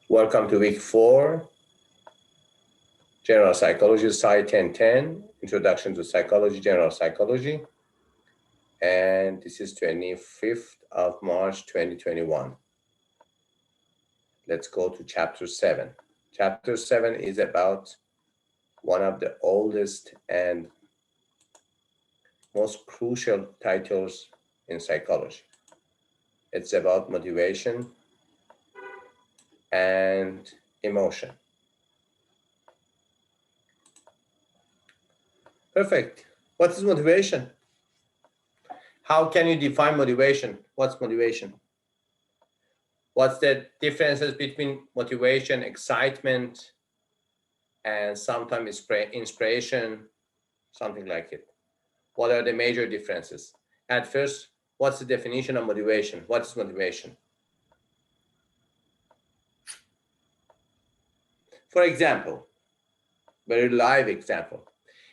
Welcome to week 4, General Psychology, Side 1010, Introduction to Psychology, General Psychology. And this is 25th of March, 2021. Let's go to Chapter 7. Chapter 7 is about one of the oldest and most crucial titles in psychology. It's about motivation and emotion. Perfect. What is motivation? How can you define motivation? What's motivation? What's the differences between motivation, excitement, and sometimes inspiration, something like it? What are the major differences? At first, what's the definition of motivation? What is motivation? For example, very live example.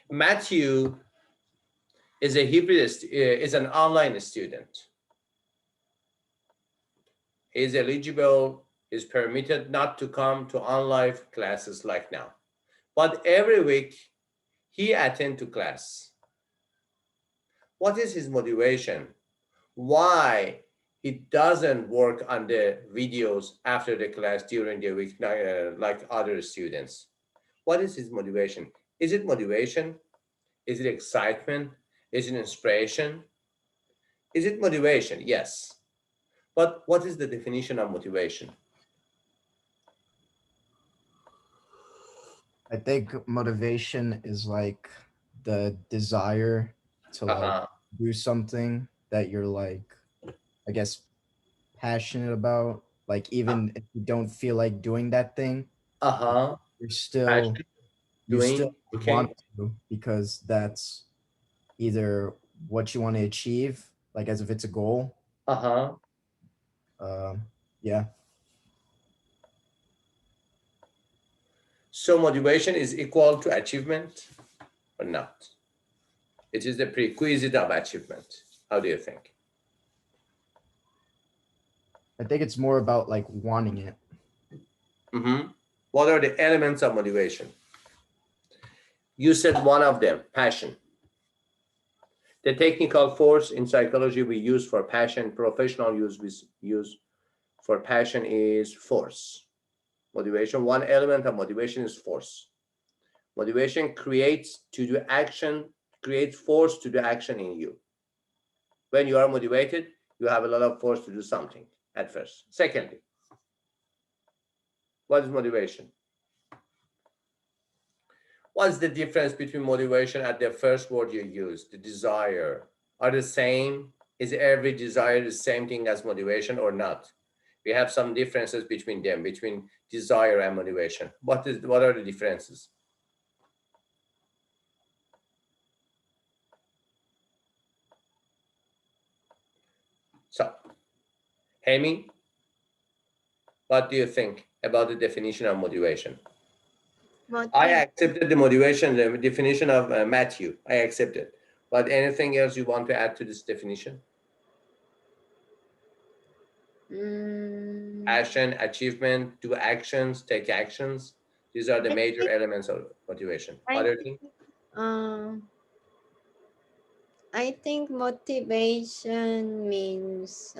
Matthew is a hybrid, is an online student. He is eligible, is permitted not to come to online classes like now. But every week, he attends to class. What is his motivation? Why he doesn't work on the videos after the class during the week like other students? What is his motivation? Is it motivation? Is it excitement? Is it inspiration? Is it motivation? Yes. But what is the definition of motivation? I think motivation is like the desire to like Uh-huh. do something that you're like, I guess, passionate about. Like even if you don't feel like doing that thing, Uh-huh. you're still Passion, you still doing, want okay. to because that's either what you want to achieve, like as if it's a goal. Uh-huh. Yeah, So motivation is equal to achievement or not? It is the prerequisite of achievement. How do you think? I think it's more about like wanting it. Mm-hmm. What are the elements of motivation? You said one of them, passion. The technical force in psychology we use for passion, professional use we use for passion is force. Motivation, one element of motivation is force. Motivation creates to do action, creates force to do action in you. When you are motivated, you have a lot of force to do something at first. Secondly, what is motivation? What's the difference between motivation and the first word you use, the desire? Are the same? Is every desire the same thing as motivation or not? We have some differences between them, between desire and motivation. What are the differences? So, Hemi, what do you think about the definition of motivation? I Motive. accepted the motivation, the definition of Matthew. I accepted. But anything else you want to add to this definition? Mm, Passion, achievement, do actions, take actions. These are the I major think elements of motivation. I Other think thing? uh, I think motivation means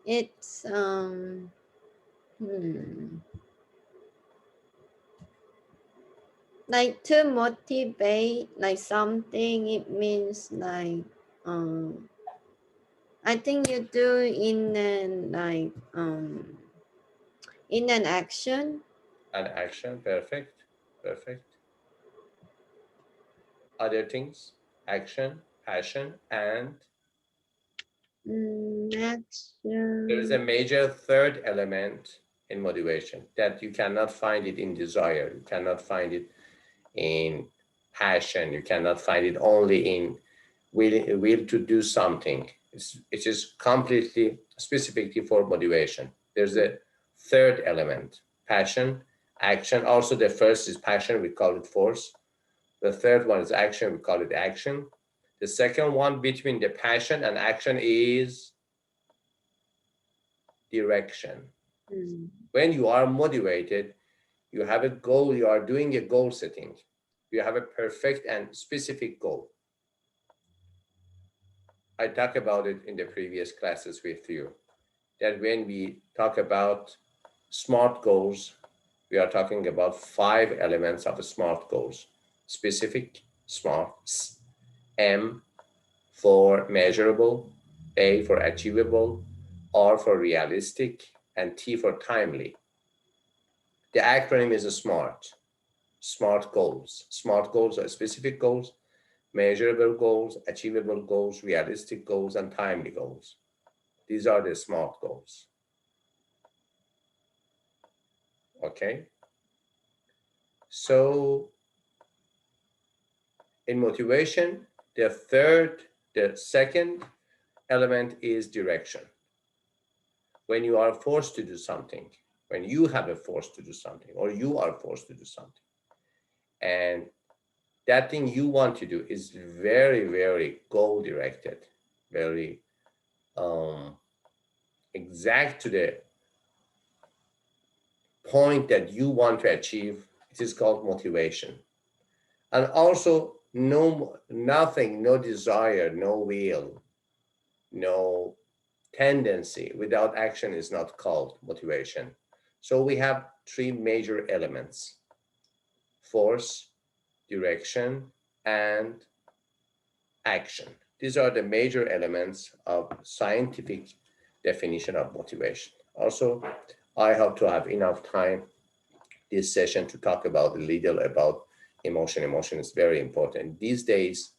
it's hmm, like to motivate like something. It means like um I think you do in an action. An action, perfect, perfect. Other things? Action, passion, and there is a Action. major third element in motivation that you cannot find it in desire. You cannot find it in passion. You cannot find it only in will to do something. It is completely specifically for motivation. There's a third element, passion, action. Also, the first is passion, we call it force. The third one is action, we call it action. The second one between the passion and action is direction. Mm. When you are motivated, you have a goal, you are doing a goal setting. You have a perfect and specific goal. I talked about it in the previous classes with you, that when we talk about SMART goals, we are talking about 5 elements of SMART goals. Specific, SMART, M for measurable, A for achievable, R for realistic, and T for timely. The acronym is a SMART. SMART goals. SMART goals are specific goals, measurable goals, achievable goals, realistic goals, and timely goals. These are the SMART goals. Okay? So in motivation, the second element is direction. When you are forced to do something, when you have a force to do something, or you are forced to do something, and that thing you want to do is very, very goal directed, very um, exact to the point that you want to achieve, it is called motivation. And also, nothing, no desire, no will, no tendency without action is not called motivation. So we have 3 major elements: force, direction, and action. These are the major elements of scientific definition of motivation. Also, I hope to have enough time this session to talk about a little about emotion. Emotion is very important these days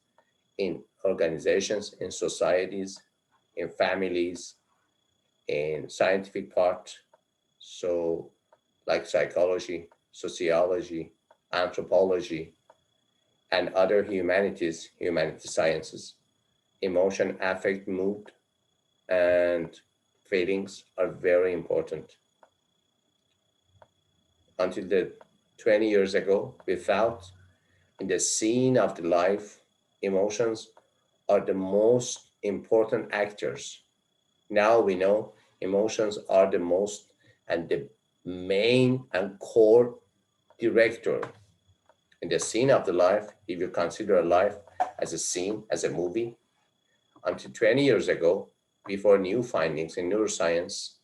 in organizations, in societies, in families, in scientific part. So like psychology, sociology, anthropology, and other humanity sciences, emotion, affect, mood, and feelings are very important. Until the 20 years ago, we felt in the scene of the life, emotions are the most important actors. Now we know emotions are the most and the main and core director in the scene of the life. If you consider a life as a scene, as a movie, until 20 years ago, before new findings in neuroscience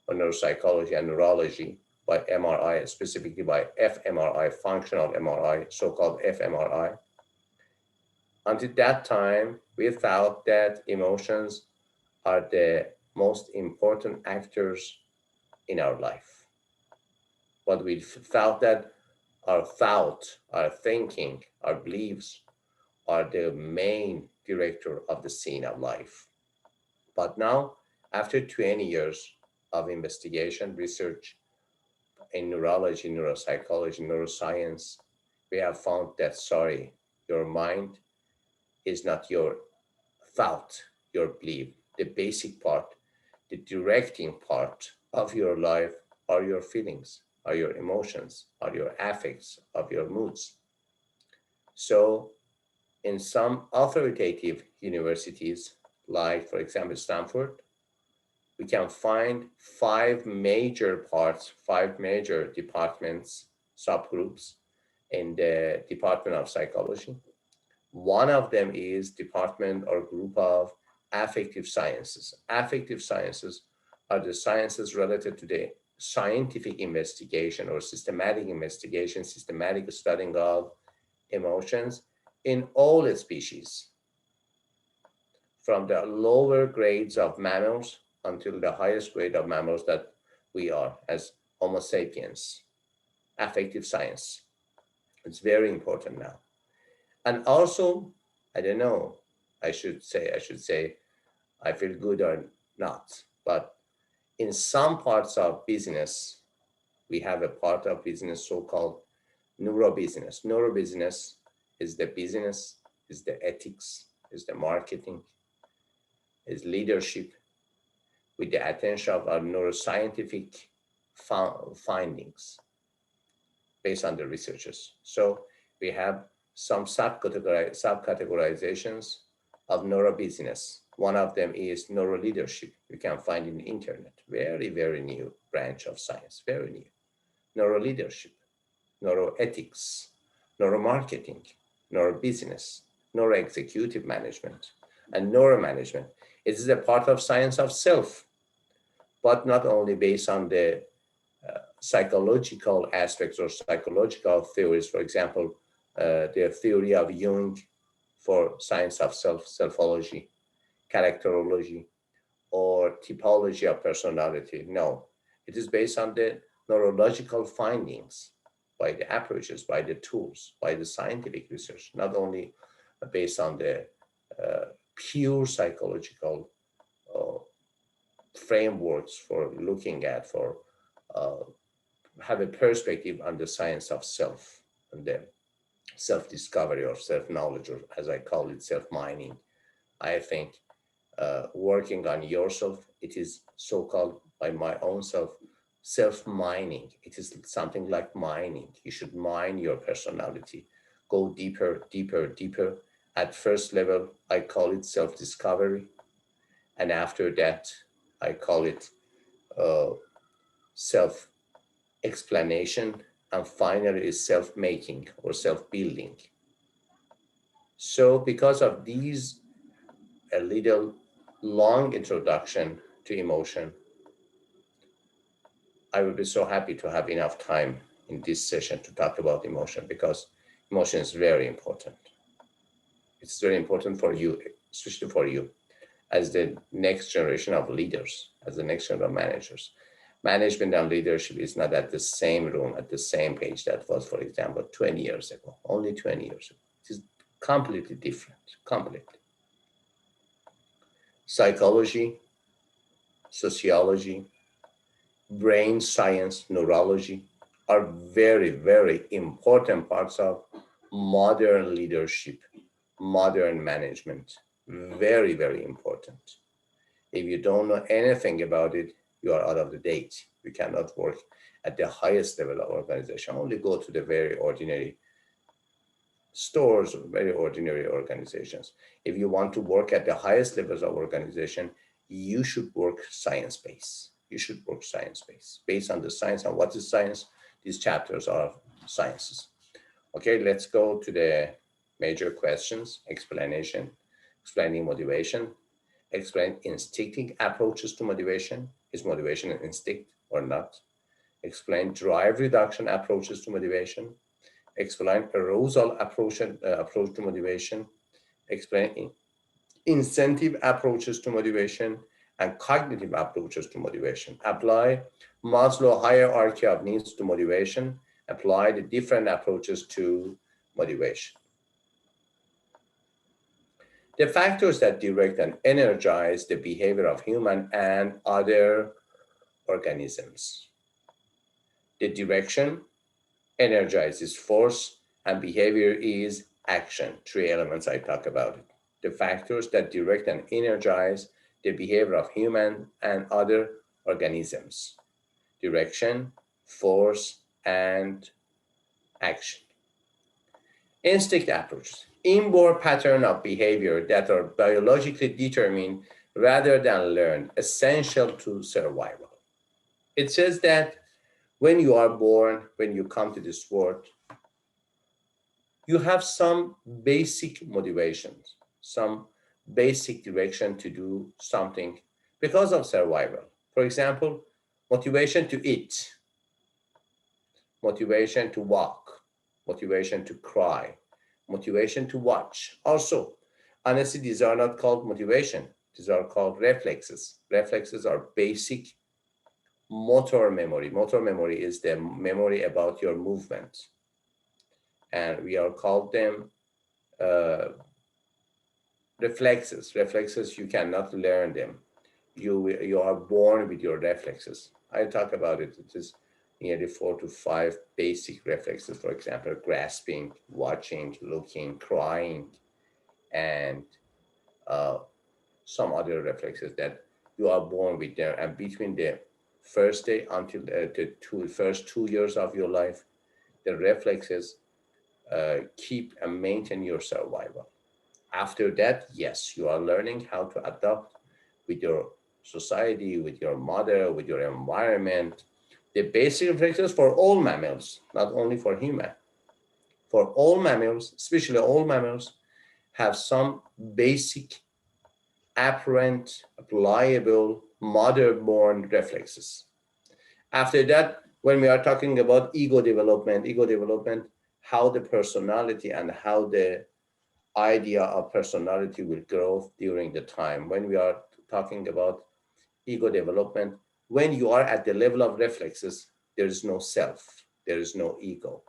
or neuropsychology and neurology by MRI, specifically by fMRI, functional MRI, so-called fMRI, until that time, we thought that emotions are the most important actors in our life. But we felt that our thought, our thinking, our beliefs are the main director of the scene of life. But now, after 20 years of investigation, research in neurology, neuropsychology, neuroscience, we have found that, sorry, your mind is not your thought, your belief. The basic part, the directing part of your life are your feelings, are your emotions, are your affects, of your moods. So in some authoritative universities, like for example Stanford, we can find 5 major departments, subgroups in the Department of Psychology. One of them is department or group of affective sciences. Affective sciences are the sciences related to the scientific investigation or systematic investigation, systematic studying of emotions in all species, from the lower grades of mammals until the highest grade of mammals that we are as Homo sapiens. Affective science. It's very important now. And also, I don't know, I should say, I feel good or not, but in some parts of business, we have a part of business so-called neurobusiness. Neurobusiness is the business, is the ethics, is the marketing, is leadership with the attention of our neuroscientific findings based on the researchers. So we have some subcategorizations of neurobusiness. One of them is neuroleadership. You can find in the internet. Very, very new branch of science, very new. Neuroleadership, neuroethics, neuromarketing, neurobusiness, neuroexecutive management, and neuromanagement. It is a part of science of self, but not only based on the psychological aspects or psychological theories. For example, the theory of Jung for science of self, selfology, characterology, or typology of personality. No, it is based on the neurological findings by the approaches, by the tools, by the scientific research, not only based on the pure psychological uh, frameworks for looking at, for uh, have a perspective on the science of self and the self-discovery or self-knowledge, or as I call it, self-mining. I think working on yourself, it is so-called by my own self-mining. It is something like mining. You should mine your personality, go deeper, deeper, deeper. At first level, I call it self-discovery, and after that, I call it uh, self-explanation, and finally is self-making or self-building. So because of these, a little long introduction to emotion, I would be so happy to have enough time in this session to talk about emotion, because emotion is very important. It's very important for you, especially for you as the next generation of leaders, as the next generation of managers. Management and leadership is not at the same room, at the same page that was, for example, 20 years ago, only 20 years ago. It is completely different, completely. Psychology, sociology, brain science, neurology are very, very important parts of modern leadership, modern management. Very, very important. If you don't know anything about it, you are out of the date. You cannot work at the highest level of organization. Only go to the very ordinary stores or very ordinary organizations. If you want to work at the highest levels of organization, you should work science-based. You should work science-based. Based on the science and what is science, these chapters are sciences. Okay, let's go to the major questions. Explanation, explaining motivation, explain instinctive approaches to motivation. Is motivation an instinct or not? Explain drive reduction approaches to motivation. Explain arousal approach to motivation. Explain incentive approaches to motivation and cognitive approaches to motivation. Apply Maslow hierarchy of needs to motivation. Apply the different approaches to motivation. The factors that direct and energize the behavior of human and other organisms. The direction energizes force, and behavior is action. Three elements I talk about it. The factors that direct and energize the behavior of human and other organisms. Direction, force, and action. Instinct approaches. Inborn pattern of behavior that are biologically determined rather than learned, essential to survival. It says that when you are born, when you come to this world, you have some basic motivations, some basic direction to do something because of survival. For example, motivation to eat, motivation to walk, motivation to cry, motivation to watch. Also, honestly, these are not called motivation. These are called reflexes. Reflexes are basic motor memory. Motor memory is the memory about your movement. And we are called them uh, reflexes. Reflexes, you cannot learn them. You are born with your reflexes. I talk about it. It is nearly 4 to 5 basic reflexes. For example, grasping, watching, looking, crying, and uh, some other reflexes that you are born with there. And between the first day until the first 2 years of your life, the reflexes keep and maintain your survival. After that, yes, you are learning how to adapt with your society, with your mother, with your environment. The basic reflexes for all mammals, not only for human. For all mammals, especially all mammals, have some basic, apparent, applicable, mother-born reflexes. After that, when we are talking about ego development, how the personality and how the idea of personality will grow during the time. When we are talking about ego development, when you are at the level of reflexes, there is no self, there is no ego.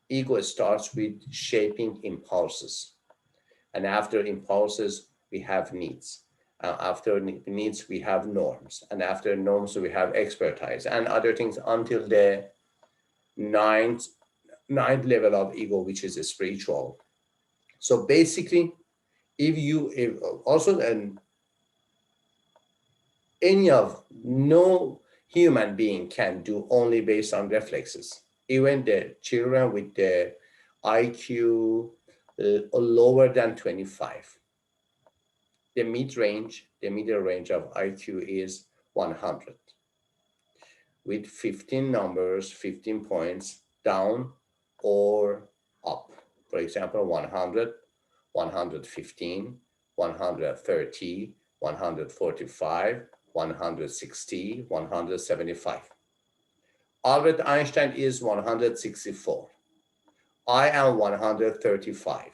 Ego starts with shaping impulses. And after impulses, we have needs. After needs, we have norms. And after norms, we have expertise and other things until the ninth, ninth level of ego, which is spiritual. So basically, if also, and any of no human being can do only based on reflexes. Even the children with the IQ lower than 25, the middle range of IQ is 100, with 15 numbers, 15 points down or up. For example, 100, 115, 130, 145, 160, 175. Albert Einstein is 164. I am 135.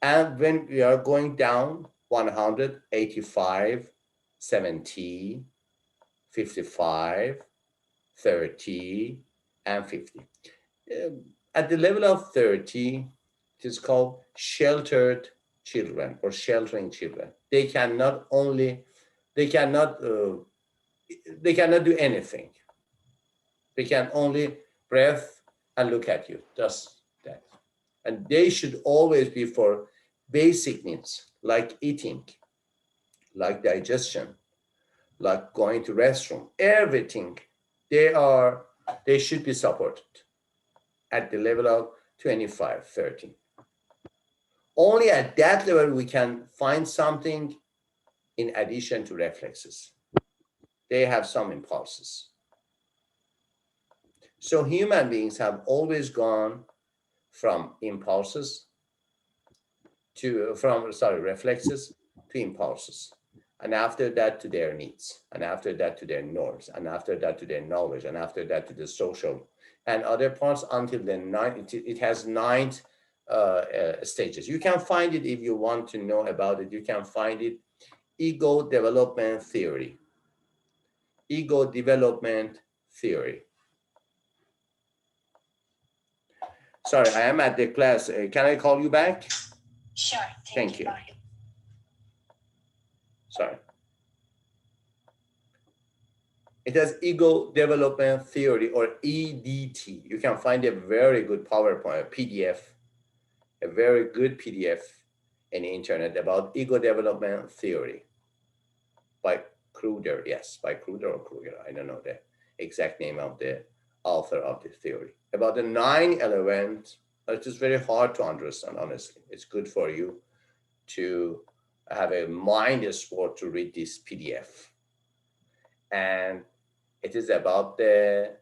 And when we are going down, 185, 70, 55, 30, and 50. At the level of 30, it is called sheltered children or sheltering children. They cannot only, they cannot, they cannot do anything. They can only breathe and look at you, just that. And they should always be for basic needs like eating, like digestion, like going to restroom, everything. They are, they should be supported at the level of 25, 30. Only at that level we can find something in addition to reflexes. They have some impulses. So human beings have always gone from impulses to, reflexes to impulses. And after that to their needs, and after that to their norms, and after that to their knowledge, and after that to the social and other parts until the ninth, it has nine stages. You can find it if you want to know about it. You can find it, ego development theory. Ego development theory. Sorry, I am at the class. Can I call you back? Sure. Thank you. Bye. Sorry. It has ego development theory, or EDT. You can find a very good PowerPoint, PDF, a very good PDF in the internet about ego development theory by Kruger. Yes, by Kruger or Kruger. I don't know the exact name of the author of the theory. About the 9 elements, it is very hard to understand, honestly. It's good for you to have a mind sport to read this PDF. And it is about the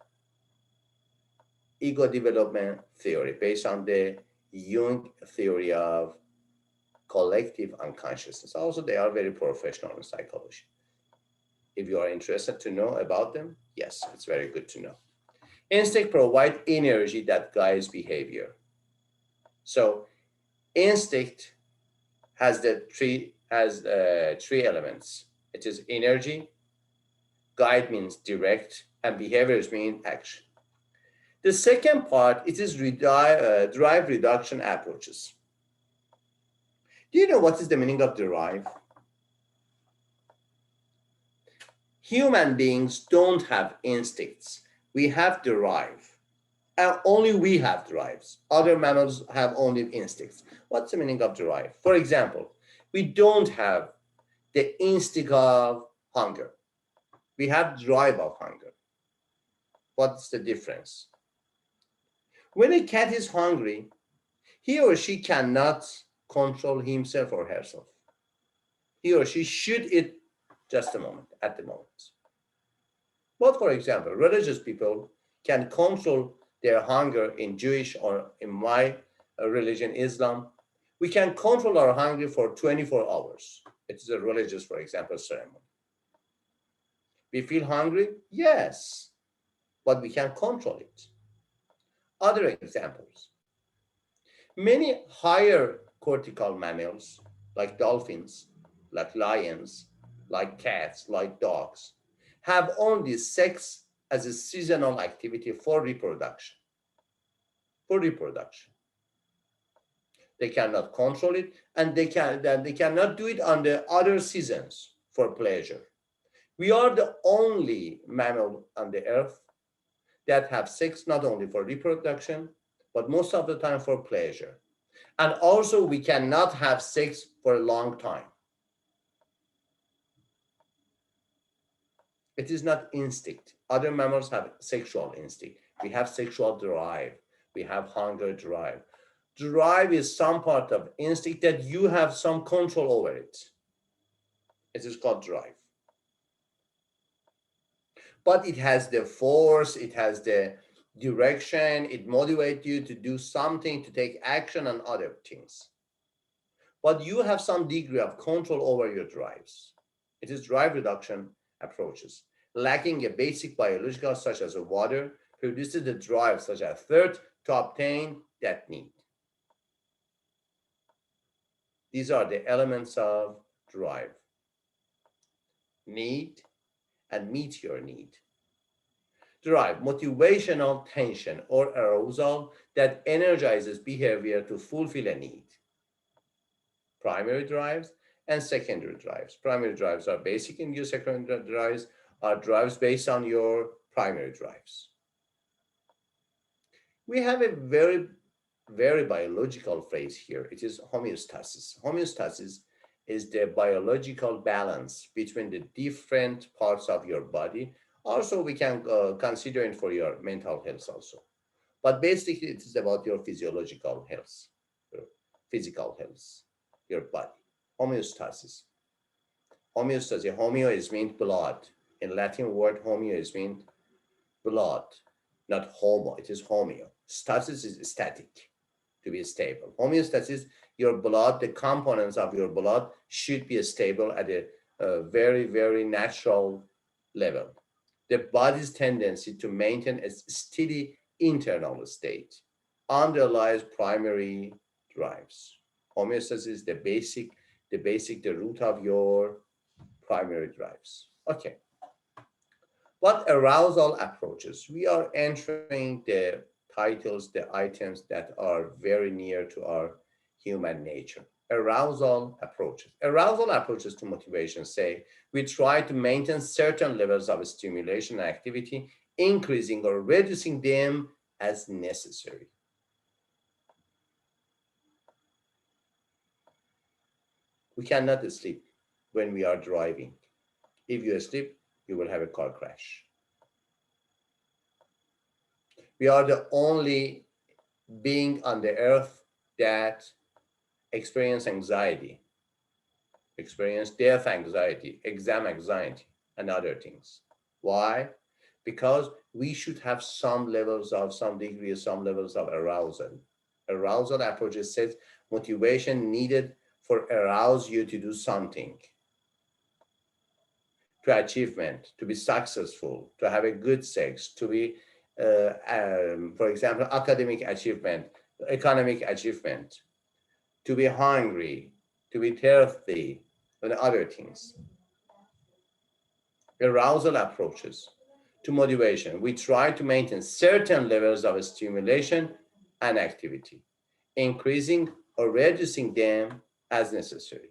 ego development theory based on the Jung theory of collective unconsciousness. Also, they are very professional in psychology. If you are interested to know about them, yes, it's very good to know. Instinct provide energy that guides behavior. So instinct has three elements. It is energy, guide means direct, and behaviors mean action. The second part, it is drive reduction approaches. Do you know what is the meaning of drive? Human beings don't have instincts. We have drive. And only we have drives. Other mammals have only instincts. What's the meaning of drive? For example, we don't have the instinct of hunger. We have drive of hunger. What's the difference? When a cat is hungry, he or she cannot control himself or herself. He or she should eat just a moment, at the moment. But for example, religious people can control their hunger in Jewish or in my religion, Islam. We can control our hunger for 24 hours. It is a religious, for example, ceremony. We feel hungry? Yes, but we can control it. Other examples. Many higher cortical mammals, like dolphins, like lions, like cats, like dogs, have only sex as a seasonal activity for reproduction. For reproduction. They cannot control it, and they cannot do it on the other seasons for pleasure. We are the only mammal on the earth that have sex not only for reproduction, but most of the time for pleasure. And also, we cannot have sex for a long time. It is not instinct. Other mammals have sexual instinct. We have sexual drive. We have hunger drive. Drive is some part of instinct that you have some control over it. It is called drive. But it has the force, it has the direction, it motivates you to do something, to take action on other things. But you have some degree of control over your drives. It is drive reduction approaches. Lacking a basic biological, such as water, produces the drive, such as thirst, to obtain that need. These are the elements of drive. Need and meet your need. Drive, motivational tension or arousal that energizes behavior to fulfill a need. Primary drives and secondary drives. Primary drives are basic in your secondary drives are drives based on your primary drives. We have a very biological phrase here. It is homeostasis. Homeostasis is the biological balance between the different parts of your body. Also, we can consider it for your mental health also. But basically, it is about your physiological health, your physical health, your body. Homeostasis. Homeostasis. Homeo is means blood. In Latin word, homeo is means blood, not homo. It is homeo. Stasis is static, to be stable. Homeostasis, your blood, the components of your blood should be stable at a very natural level. The body's tendency to maintain a steady internal state underlies primary drives. Homeostasis is the root of your primary drives. Okay. What arousal approaches? We are entering the titles, the items that are very near to our human nature. Arousal approaches. Arousal approaches to motivation say we try to maintain certain levels of stimulation and activity, increasing or reducing them as necessary. We cannot sleep when we are driving. If you sleep, you will have a car crash. We are the only being on the earth that experience anxiety, experience death anxiety, exam anxiety, and other things. Why? Because we should have some levels of, some degree, some levels of arousal. Arousal approaches says motivation needed for arouse you to do something, to achievement, to be successful, to have a good sex, to be, for example, academic achievement, economic achievement, to be hungry, to be thirsty, and other things. Arousal approaches to motivation. We try to maintain certain levels of stimulation and activity, increasing or reducing them as necessary.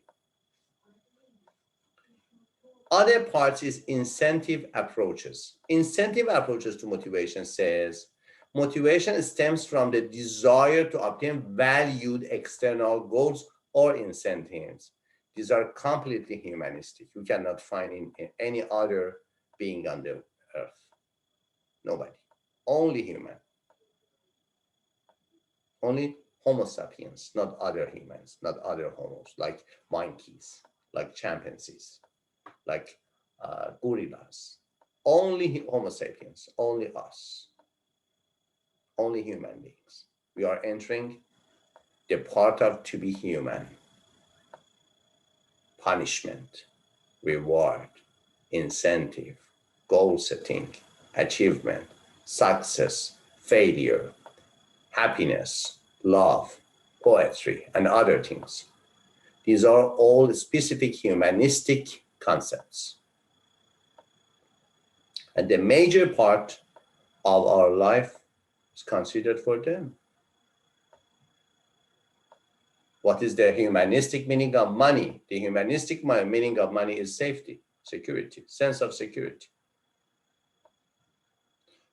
Other parts is incentive approaches. Incentive approaches to motivation says, motivation stems from the desire to obtain valued external goals or incentives. These are completely humanistic. You cannot find in any other being on the earth. Nobody. Only human. Only Homo sapiens, not other humans, not other homos, like monkeys, like chimpanzees, like gorillas. Only Homo sapiens, only us, only human beings. We are entering the part of to be human: punishment, reward, incentive, goal setting, achievement, success, failure, happiness, love, poetry, and other things. These are all specific humanistic concepts. And the major part of our life is considered for them. What is the humanistic meaning of money? The humanistic meaning of money is safety, security, sense of security.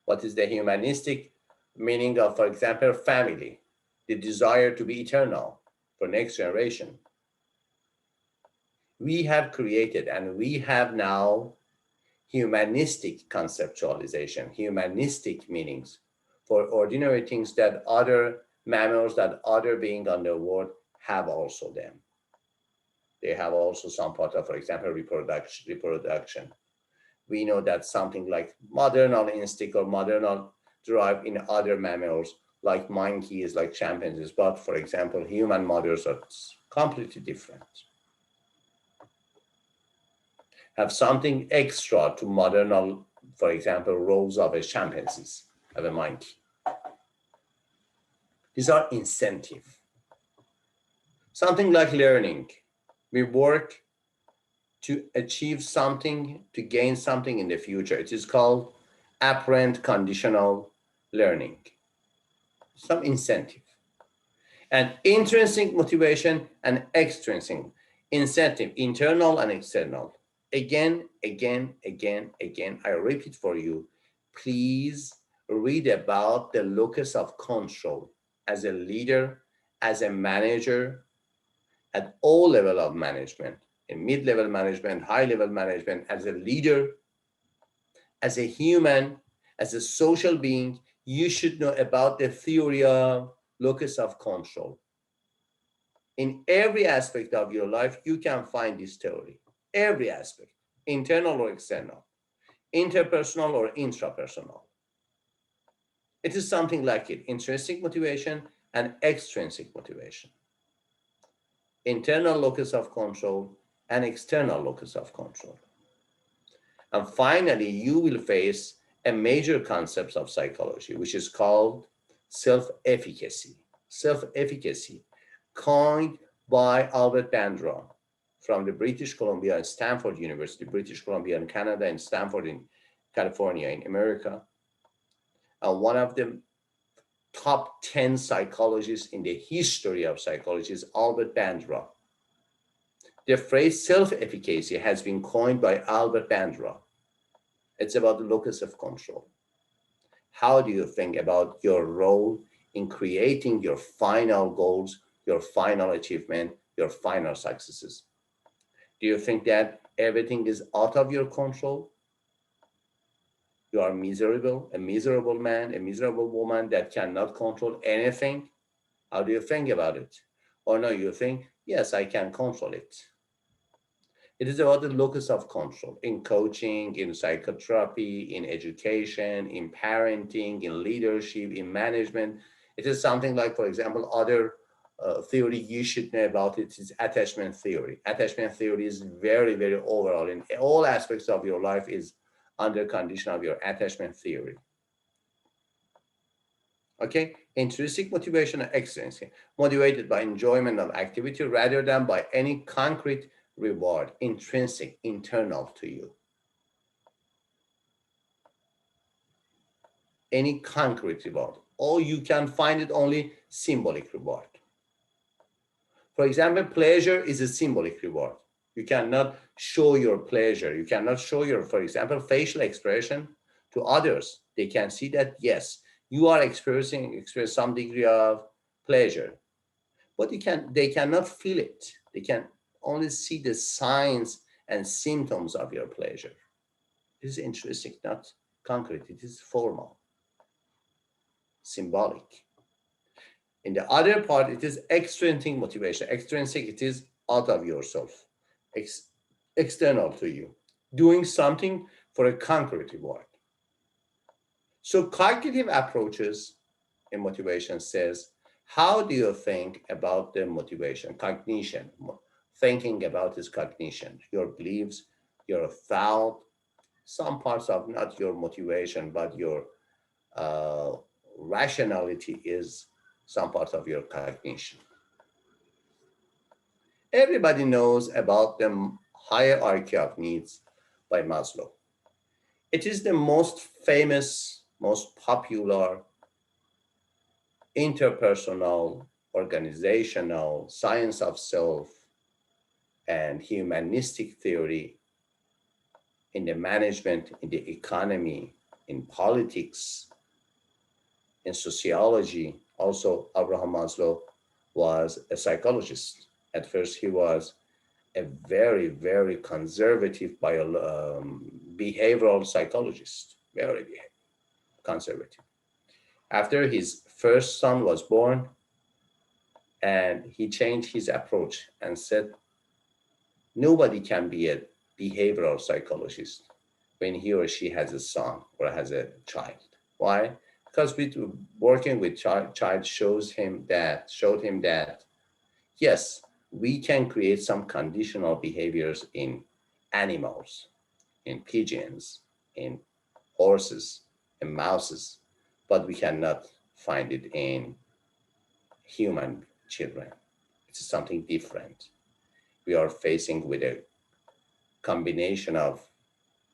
What is the humanistic meaning of, for example, family? The desire to be eternal for next generation. We have created and we have now humanistic conceptualization, humanistic meanings for ordinary things that other mammals, that other beings on the world have also them. They have also some part of, for example, reproduction. We know that something like maternal instinct or maternal drive in other mammals, like monkeys, like chimpanzees, but for example, human mothers are completely different. Have something extra to maternal, for example, roles of a chimpanzees, of a monkey. These are incentive. Something like learning. We work to achieve something, to gain something in the future. It is called apparent conditional learning. Some incentive. And intrinsic motivation and extrinsic incentive, internal and external. Again, I repeat for you, please read about the locus of control as a leader, as a manager, at all level of management, in mid-level management, high-level management, as a leader, as a human, as a social being. You should know about the theory of locus of control. In every aspect of your life, you can find this theory. Every aspect, internal or external, interpersonal or intrapersonal. It is something like it: intrinsic motivation and extrinsic motivation. Internal locus of control and external locus of control. And finally, you will face a major concept of psychology, which is called self-efficacy. Self-efficacy, coined by Albert Bandura from the British Columbia and Stanford University, British Columbia in Canada, and Stanford in California in America. And one of the top 10 psychologists in the history of psychology is Albert Bandura. The phrase self-efficacy has been coined by Albert Bandura. It's about the locus of control. How do you think about your role in creating your final goals, your final achievement, your final successes? Do you think that everything is out of your control? You are miserable, a miserable man, a miserable woman that cannot control anything? How do you think about it? Or no, you think, yes, I can control it. It is about the locus of control in coaching, in psychotherapy, in education, in parenting, in leadership, in management. It is something like, for example, other theory you should know about it is attachment theory. Attachment theory is very, very overall in all aspects of your life is under condition of your attachment theory. Okay, intrinsic motivation and extrinsic, motivated by enjoyment of activity rather than by any concrete reward, intrinsic, internal to you. Any concrete reward, or you can find it only symbolic reward. For example, pleasure is a symbolic reward. You cannot show your pleasure. You cannot show your, for example, facial expression to others. They can see that, yes, you are experiencing some degree of pleasure, but they cannot feel it. They can only see the signs and symptoms of your pleasure. It is intrinsic, not concrete. It is formal, symbolic. In the other part, it is extrinsic motivation. Extrinsic, it is out of yourself, ex- external to you, doing something for a concrete reward. So cognitive approaches in motivation says, how do you think about the motivation, cognition? Thinking about is cognition, your beliefs, your thought, some parts of not your motivation, but your uh, rationality is some part of your cognition. Everybody knows about the hierarchy of needs by Maslow. It is the most famous, most popular interpersonal, organizational, science of self, and humanistic theory in the management, in the economy, in politics, in sociology. Also, Abraham Maslow was a psychologist. At first, he was a very, very conservative behavioral psychologist, very conservative. After his first son was born, and he changed his approach and said, nobody can be a behavioral psychologist when he or she has a son or has a child. Why? Because working with child showed him that yes, we can create some conditional behaviors in animals, in pigeons, in horses, in mouses, but we cannot find it in human children. It's something different. We are facing with a combination of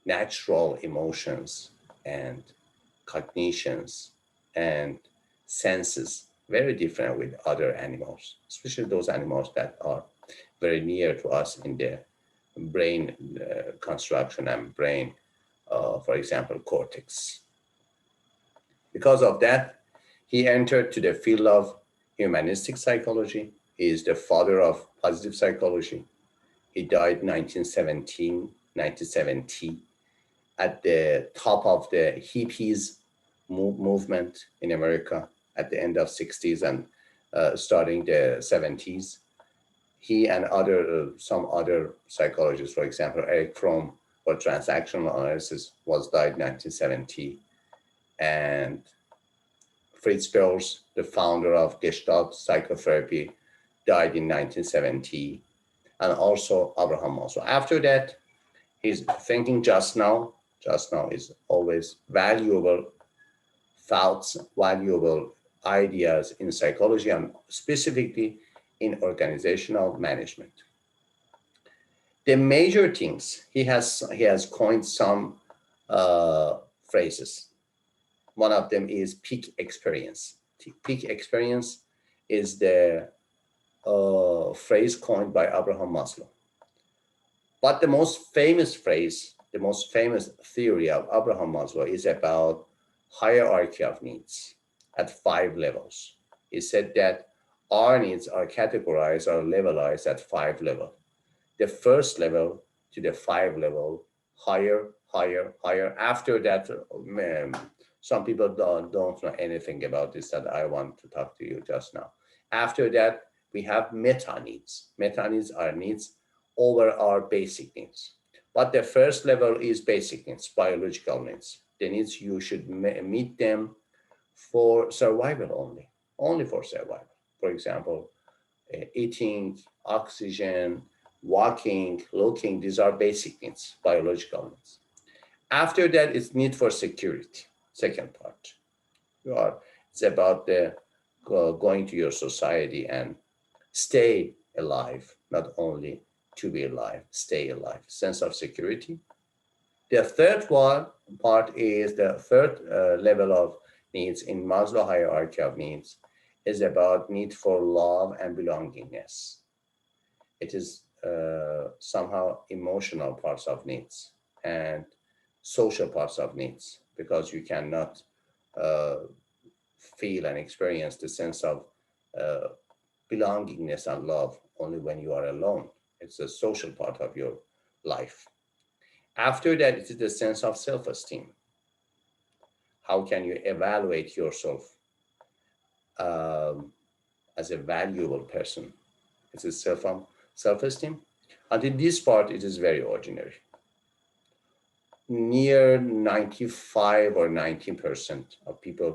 natural emotions and cognitions and senses, very different with other animals, especially those animals that are very near to us in the brain construction and brain, for example, cortex. Because of that, he entered to the field of humanistic psychology. He is the father of positive psychology. He died 1970 at the top of the hippies movement in America at the end of 60s and starting the 70s. He and some other psychologists, for example, Eric Fromm for transactional analysis was died 1970, and Fritz Perls, the founder of Gestalt psychotherapy, died in 1970, and also Abraham Maslow. After that, he's thinking just now is always valuable thoughts, valuable ideas in psychology and specifically in organizational management. The major things he has coined some uh, phrases. One of them is peak experience. Peak experience is the phrase coined by Abraham Maslow. But the most famous phrase, the most famous theory of Abraham Maslow is about hierarchy of needs at 5 levels. He said that our needs are categorized or levelized at 5 levels. The first level to the 5 level, higher, higher, higher. After that, some people don't know anything about this that I want to talk to you just now. After that, we have meta needs. Meta needs are needs over our basic needs. But the first level is basic needs, biological needs. The needs you should meet them for survival only for survival. For example, eating, oxygen, walking, looking, these are basic needs, biological needs. After that, it's need for security, second part. It's about the going to your society and stay alive, not only to be alive, stay alive, sense of security. The third one part is the third level of needs in Maslow hierarchy of needs is about need for love and belongingness. It is somehow emotional parts of needs and social parts of needs because you cannot uh, feel and experience the sense of uh, belongingness and love only when you are alone. It's a social part of your life. After that, it is the sense of self esteem. How can you evaluate yourself? Um, as a valuable person. It is self-esteem. Until this part, it is very ordinary. Near 95 or 90% of people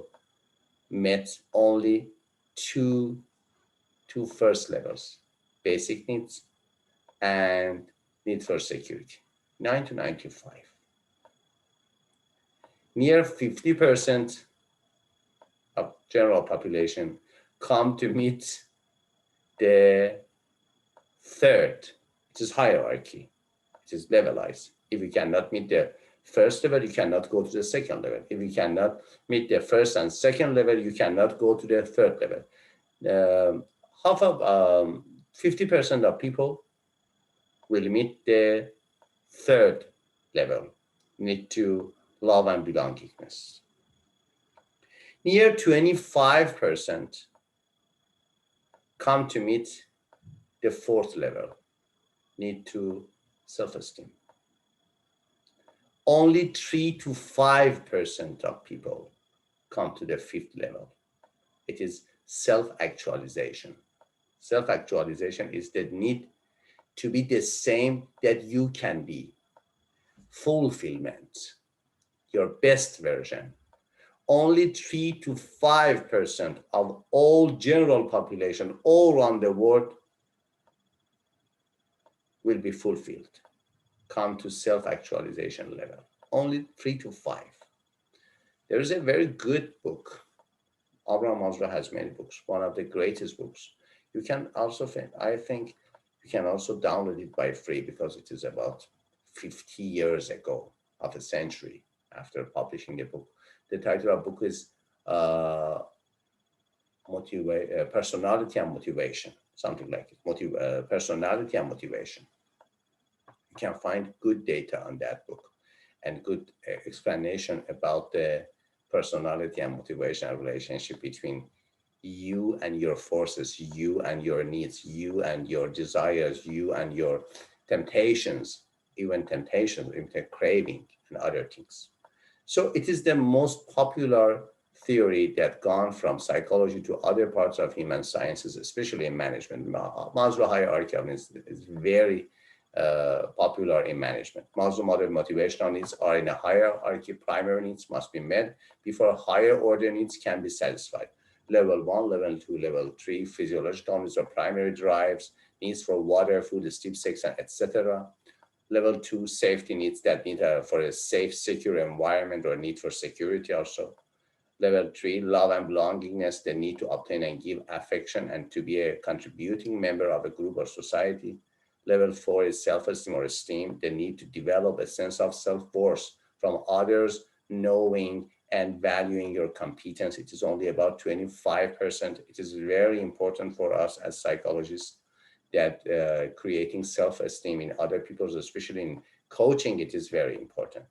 met only two first levels: basic needs and need for security. 9 to 95. Near 50% of general population come to meet the third, it is hierarchy, it is levelized. If you cannot meet the first level, you cannot go to the second level. If you cannot meet the first and second level, you cannot go to the third level. Half of 50% of people will meet the third level, need to love and belongingness. Near 25% come to meet the fourth level, need to self-esteem. Only 3 to 5% of people come to the fifth level. It is self-actualization. Self-actualization is the need to be the same that you can be. Fulfillment, your best version. Only 3 to 5% of all general population all around the world will be fulfilled, come to self-actualization level. Only 3 to 5. There is a very good book. Abraham Maslow has many books, one of the greatest books. You can also, I think, you can also download it by free because it is about 50 years ago, of a century after publishing the book. The title of the book is Personality and Motivation, something like it. Personality and Motivation. You can find good data on that book and good explanation about the personality and motivation relationship between you and your forces, you and your needs, you and your desires, you and your temptations, even craving and other things. So it is the most popular theory that gone from psychology to other parts of human sciences, especially in management. Maslow hierarchy of needs is very popular in management. Maslow model motivational needs are in a hierarchy. Primary needs must be met before higher order needs can be satisfied. Level 1, level 2, level 3, physiological needs or primary drives, needs for water, food, sleep, sex, etc. Level 2, safety needs that need for a safe, secure environment or need for security also. Level 3, love and belongingness, the need to obtain and give affection and to be a contributing member of a group or society. Level 4 is self-esteem or esteem, the need to develop a sense of self-worth from others, knowing and valuing your competence. It is only about 25%. It is very important for us as psychologists that creating self-esteem in other people, especially in coaching, it is very important.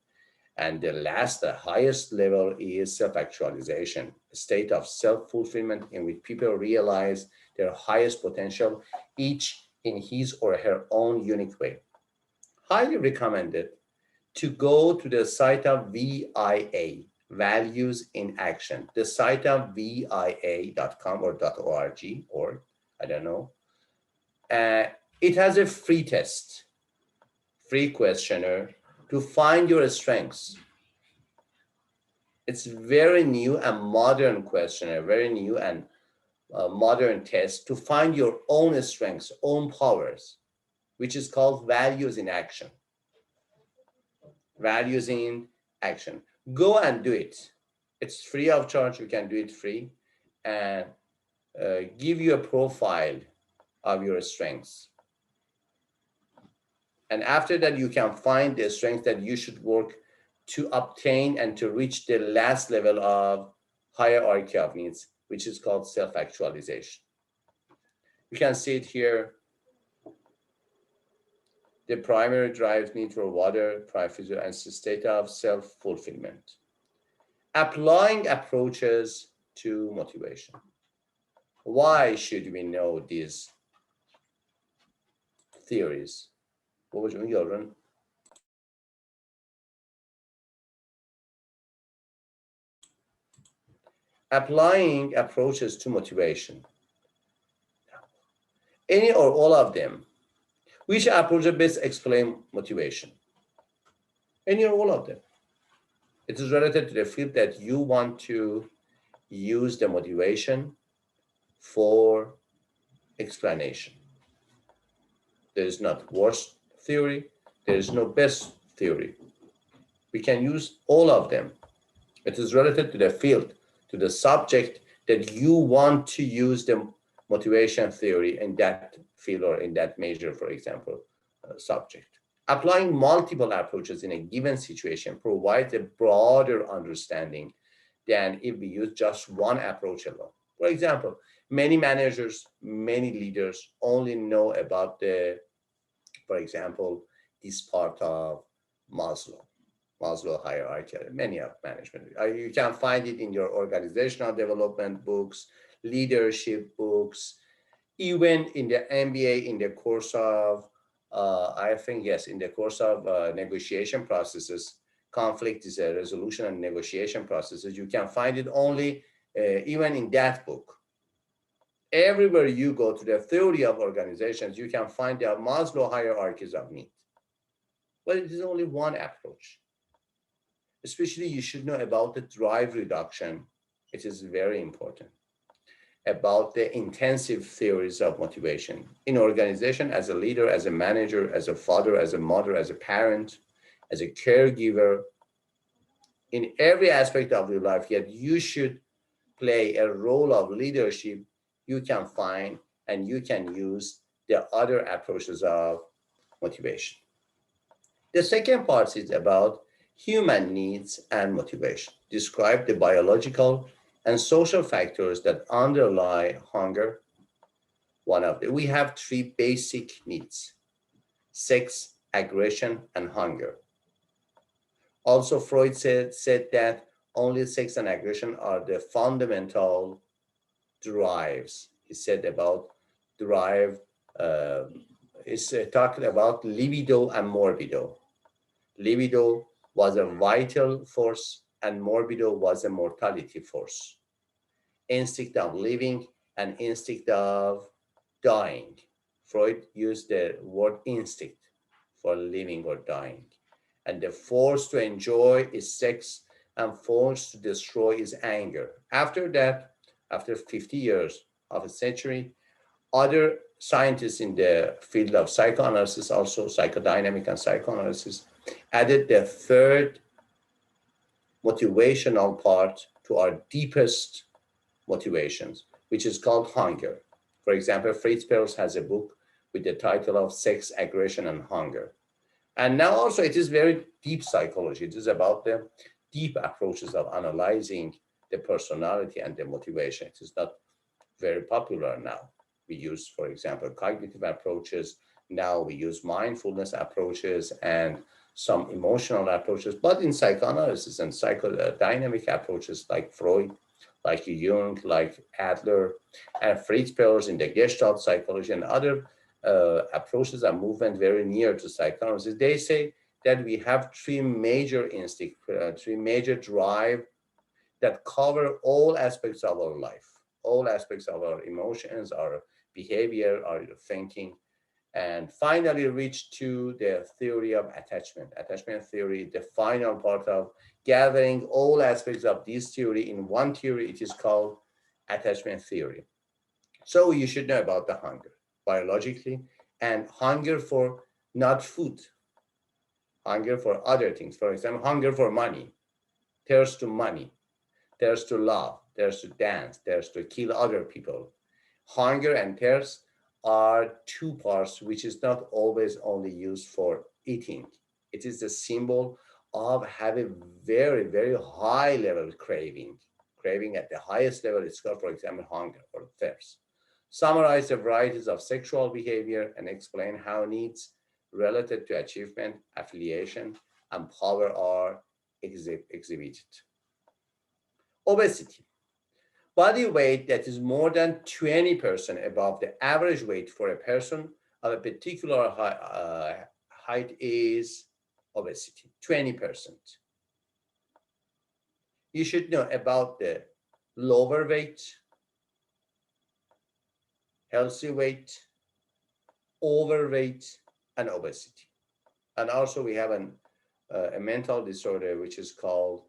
And the highest level is self-actualization, a state of self-fulfillment in which people realize their highest potential, each in his or her own unique way. Highly recommended to go to the site of VIA, Values in Action, the site of VIA.com or .org, or I don't know. It has a free test, free questionnaire to find your strengths. It's very new and modern questionnaire, very new and modern test to find your own strengths, own powers, which is called Values in Action. Values in Action. Go and do it. It's free of charge. You can do it free and give you a profile of your strengths. And after that, you can find the strengths that you should work to obtain and to reach the last level of hierarchy of needs, which is called self-actualization. You can see it here. The primary drives need for water, privacy, and state of self-fulfillment. Applying approaches to motivation. Why should we know these theories? Applying approaches to motivation. Any or all of them. Which approach best explain motivation? Any or all of them. It is related to the field that you want to use the motivation for explanation. There is not worst theory, there is no best theory. We can use all of them. It is related to the field, to the subject that you want to use the motivation theory in that field or in that major, for example, subject. Applying multiple approaches in a given situation provides a broader understanding than if we use just one approach alone. For example, many managers, many leaders only know about for example, this part of Maslow, Maslow hierarchy, many of management. You can find it in your organizational development books, leadership books, even in the MBA in the course of, I think, yes, in the course of negotiation processes, conflict is a resolution and negotiation processes. You can find it only even in that book. Everywhere you go to the theory of organizations, you can find the Maslow hierarchies of need. But it is only one approach. Especially you should know about the drive reduction. It is very important. About the intensive theories of motivation in organization, as a leader, as a manager, as a father, as a mother, as a parent, as a caregiver, in every aspect of your life, yet you should play a role of leadership. You can find and you can use the other approaches of motivation. The second part is about human needs and motivation. Describe the biological and social factors that underlie hunger. We have three basic needs: sex, aggression, and hunger. Also, Freud said that only sex and aggression are the fundamental drives. He said about drive, is talking about libido and morbido. Libido was a vital force and morbido was a mortality force. Instinct of living and instinct of dying. Freud used the word instinct for living or dying. And the force to enjoy is sex and force to destroy is anger. After that, after 50 years of a century, other scientists in the field of psychoanalysis, also psychodynamic and psychoanalysis, added the third motivational part to our deepest motivations, which is called hunger. For example, Fritz Perls has a book with the title of Sex, Aggression, and Hunger. And now also it is very deep psychology. It is about the deep approaches of analyzing the personality and the motivation. It is not very popular now. We use, for example, cognitive approaches. Now we use mindfulness approaches and some emotional approaches, but in psychoanalysis and psychodynamic approaches like Freud, like Jung, like Adler, and Fritz Perls in the Gestalt psychology and other approaches and movement very near to psychoanalysis, they say that we have three major instincts, three major drive that cover all aspects of our life, all aspects of our emotions, our behavior, our thinking, and finally reach to the theory of attachment. Attachment theory, the final part of gathering all aspects of this theory in one theory, it is called attachment theory. So you should know about the hunger biologically and hunger for not food, hunger for other things. For example, hunger for money, thirst to money, thirst to love, thirst to dance, thirst to kill other people. Hunger and thirst are two parts which is not always only used for eating. It is the symbol of having very, very high level craving. Craving at the highest level is called, for example, hunger or thirst. Summarize the varieties of sexual behavior and explain how needs related to achievement, affiliation, and power are exhibited. Obesity. Body weight that is more than 20% above the average weight for a person of a particular height is obesity, 20%. You should know about the lower weight, healthy weight, overweight, and obesity. And also we have a mental disorder which is called,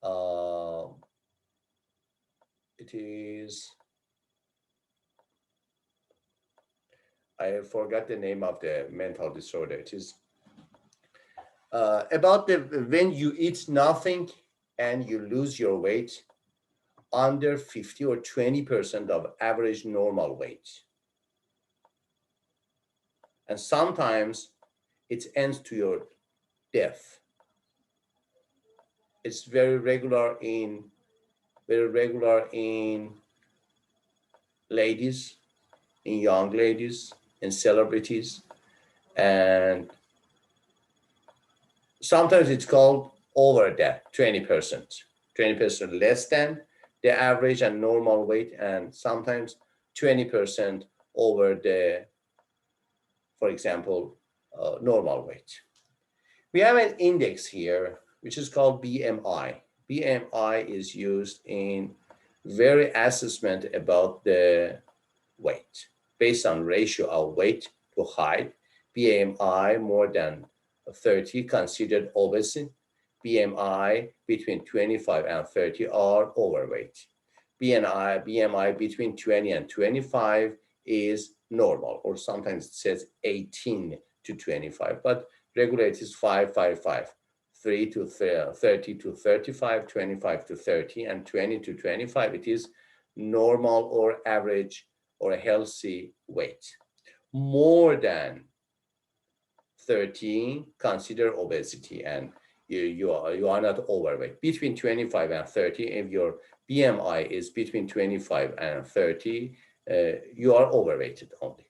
uh, it is, I forgot the name of the mental disorder. It is about the when you eat nothing and you lose your weight under 50 or 20% of average normal weight. And sometimes it ends to your death. It's very regular in ladies, in young ladies, in celebrities, and sometimes it's called over that 20% less than the average and normal weight, and sometimes 20% over the, for example, normal weight. We have an index here which is called BMI. BMI is used in very assessment about the weight based on ratio of weight to height. BMI more than 30 considered obesity. BMI between 25 and 30 are overweight. BMI between 20 and 25 is normal, or sometimes it says 18 to 25, but regular it is 5, 5, 5. 3 to 30 to 35, 25 to 30, and 20 to 25, it is normal or average or a healthy weight. More than 13, consider obesity, and you are not overweight. Between 25 and 30, if your BMI is between 25 and 30, you are overweighted only.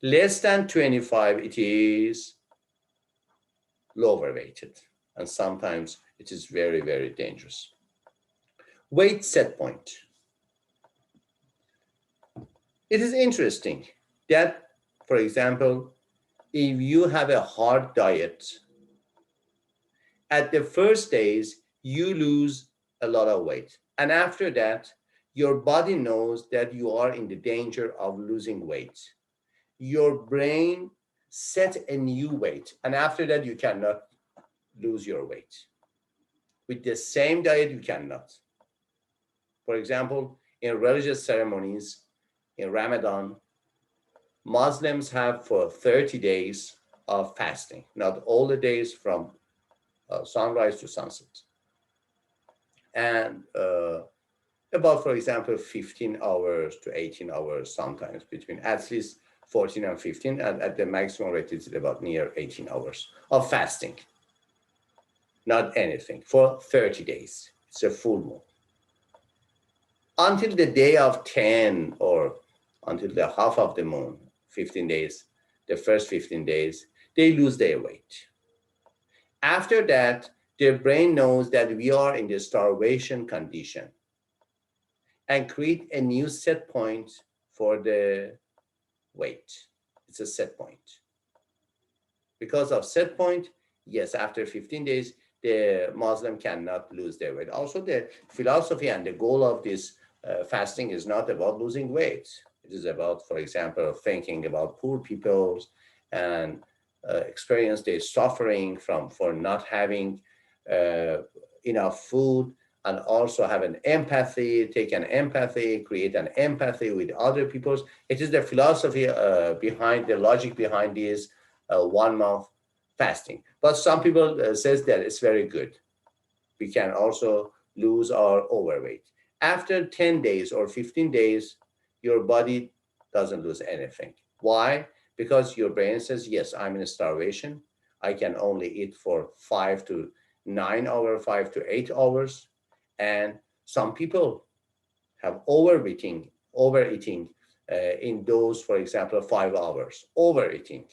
Less than 25, it is lower weighted, and sometimes it is very, very dangerous. Weight set point. It is interesting that, for example, if you have a hard diet, at the first days, you lose a lot of weight. And after that, your body knows that you are in the danger of losing weight. Your brain set a new weight, and after that, you cannot lose your weight. With the same diet, you cannot. For example, in religious ceremonies, in Ramadan, Muslims have for 30 days of fasting, not all the days from sunrise to sunset. And about, for example, 15 hours to 18 hours, sometimes between at least 14 and 15, and at the maximum rate, it's about near 18 hours of fasting. Not anything, for 30 days. It's a full moon. Until the day of 10 or until the half of the moon, 15 days, the first 15 days, they lose their weight. After that, their brain knows that we are in the starvation condition and create a new set point for the weight. It's a set point. Because of set point, yes, after 15 days, the Muslim cannot lose their weight. Also, the philosophy and the goal of this fasting is not about losing weight. It is about, for example, thinking about poor people and experience their suffering for not having enough food, and also have an empathy, take an empathy, create an empathy with other people. It is the philosophy behind, the logic behind this 1 month fasting. But some people says that it's very good. We can also lose our overweight. After 10 days or 15 days, your body doesn't lose anything. Why? Because your brain says, yes, I'm in a starvation. I can only eat for 5 to 9 hours, 5 to 8 hours. And some people have overeating in those, for example, 5 hours, overeating.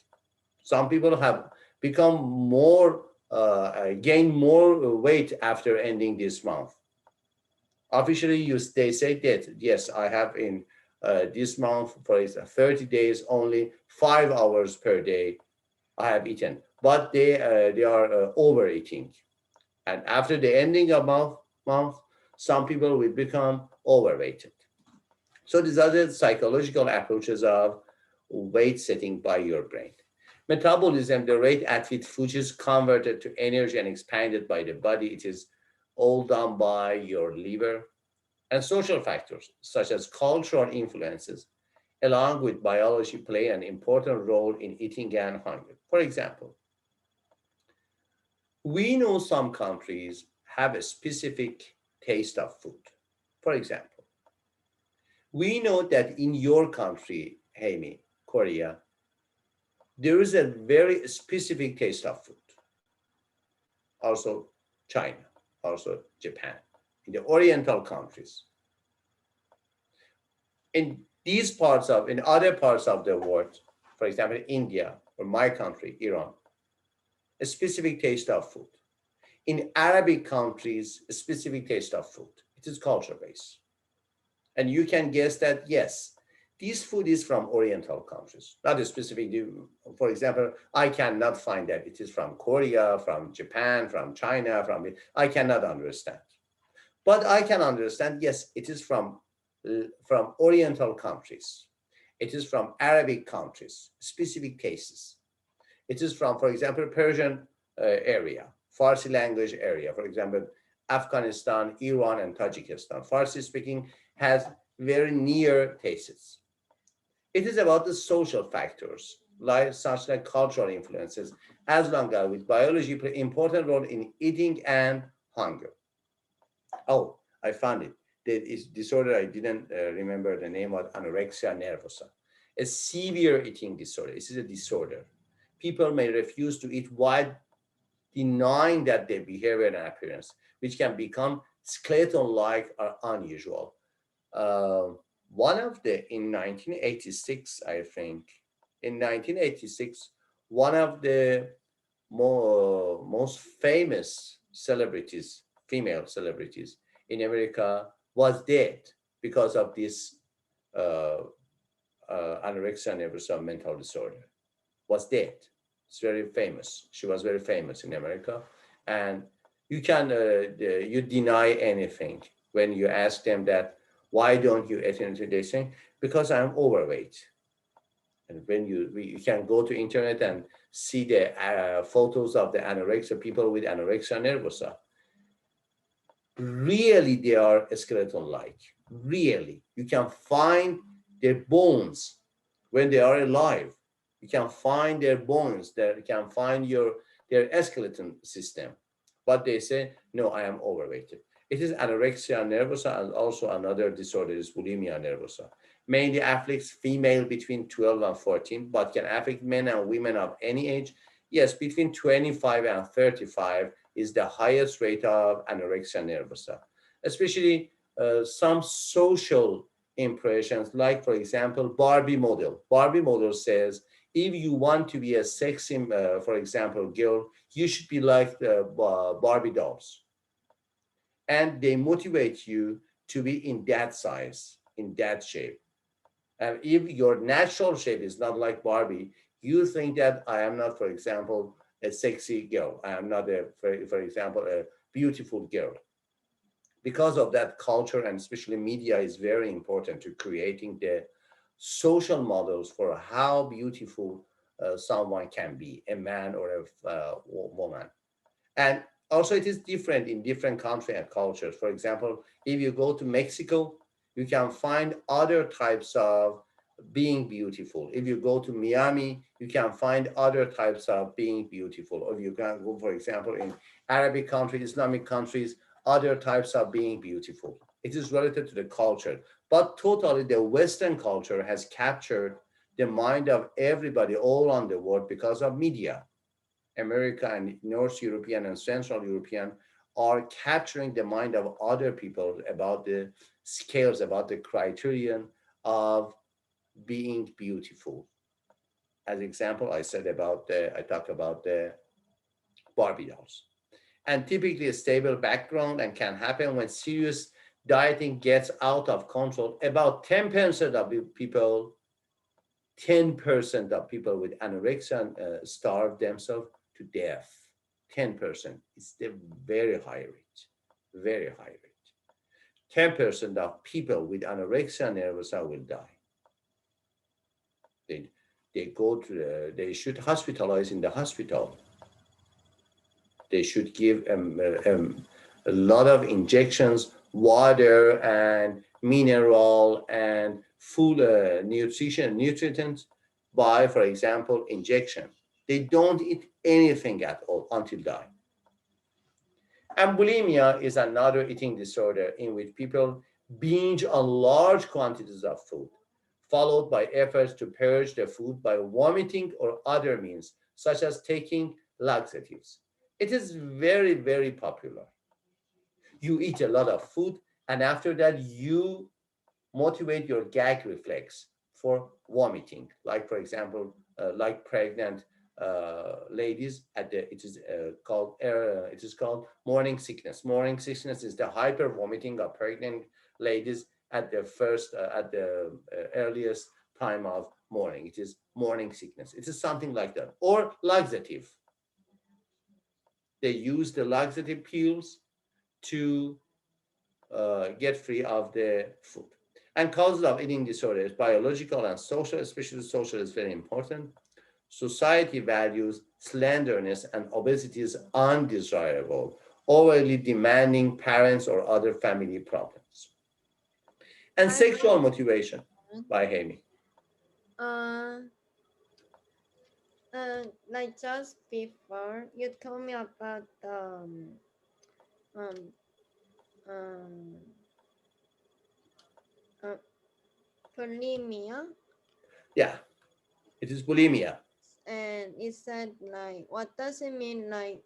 Some people have become more, gain more weight after ending this month. Officially, they say that, yes, I have in this month for 30 days, only 5 hours per day I have eaten, but they are overeating. And after the ending of month, some people will become overweighted. So these are the psychological approaches of weight setting by your brain. Metabolism, the rate at which food is converted to energy and expanded by the body, it is all done by your liver. And social factors, such as cultural influences, along with biology, play an important role in eating and hunger. For example, we know some countries have a specific taste of food. For example, we know that in your country, Haimi, Korea, there is a very specific taste of food. Also, China, also Japan, in the Oriental countries. In other parts of the world, for example, India or my country, Iran, a specific taste of food. In Arabic countries, a specific taste of food. It is culture based. And you can guess that, yes, this food is from Oriental countries, not a specific. For example, I cannot find that it is from Korea, from Japan, from China, I cannot understand. But I can understand, yes, it is from Oriental countries. It is from Arabic countries, specific cases. It is from, for example, Persian area, Farsi language area, for example, Afghanistan, Iran, and Tajikistan. Farsi speaking has very near tastes. It is about the social factors, like such like cultural influences, as long as with biology play important role in eating and hunger. Oh, I found it. That is disorder. I didn't remember the name of anorexia nervosa, a severe eating disorder. This is a disorder. People may refuse to eat while denying that their behavior and appearance, which can become skeleton-like or unusual. Uh, One of the, in 1986, I think, in 1986, one of the most famous celebrities, female celebrities in America, was dead because of this uh, anorexia nervosa mental disorder. Was dead. It's very famous. She was very famous in America, and you deny anything when you ask them that why don't you eat anything? They say because I'm overweight. And when you can go to internet and see the photos of the anorexia people with anorexia nervosa. Really, they are skeleton-like. Really, you can find their bones when they are alive. You can find their bones. There you can find their skeleton system. But they say, no, I am overweighted. It is anorexia nervosa, and also another disorder is bulimia nervosa. Mainly afflicts female between 12 and 14, but can affect men and women of any age. Yes, between 25 and 35 is the highest rate of anorexia nervosa, especially some social impressions, like, for example, Barbie model. Barbie model says, if you want to be a sexy, for example, girl, you should be like the Barbie dolls. And they motivate you to be in that size, in that shape. And if your natural shape is not like Barbie, you think that I am not, for example, a sexy girl. I am not, for example, a beautiful girl. Because of that, culture and especially media is very important to creating the social models for how beautiful someone can be, a man or a woman. And also, it is different in different countries and cultures. For example, if you go to Mexico, you can find other types of being beautiful. If you go to Miami, you can find other types of being beautiful. Or you can go, for example, in Arabic countries, Islamic countries, other types of being beautiful. It is related to the culture. But totally, the Western culture has captured the mind of everybody all on the world because of media. America and North European and Central European are capturing the mind of other people about the scales, about the criterion of being beautiful. As example, I talk about the Barbie dolls. And typically a stable background and can happen when serious dieting gets out of control. About 10% of people, 10% of people with anorexia starve themselves to death. 10% is the very high rate, very high rate. 10% of people with anorexia nervosa will die. they should hospitalize in the hospital. They should give a lot of injections, water and mineral and food nutrition, nutrients by, for example, injection. They don't eat anything at all until die. And bulimia is another eating disorder in which people binge on large quantities of food, followed by efforts to purge the food by vomiting or other means, such as taking laxatives. It is very, very popular. You eat a lot of food, and after that, you motivate your gag reflex for vomiting. Like, for example, like pregnant ladies at the it is called morning sickness. Morning sickness is the hyper vomiting of pregnant ladies at the earliest time of morning. It is morning sickness. It is something like that. Or laxative. They use the laxative pills to get free of the food. And causes of eating disorders, biological and social, especially social, is very important. Society values slenderness and obesity is undesirable, overly demanding parents or other family problems. And I have sexual motivation one. by Hamy. Uh, like just before, you told me about um, um, uh, bulimia, Yeah, it is bulimia. and you said like, what does it mean? Like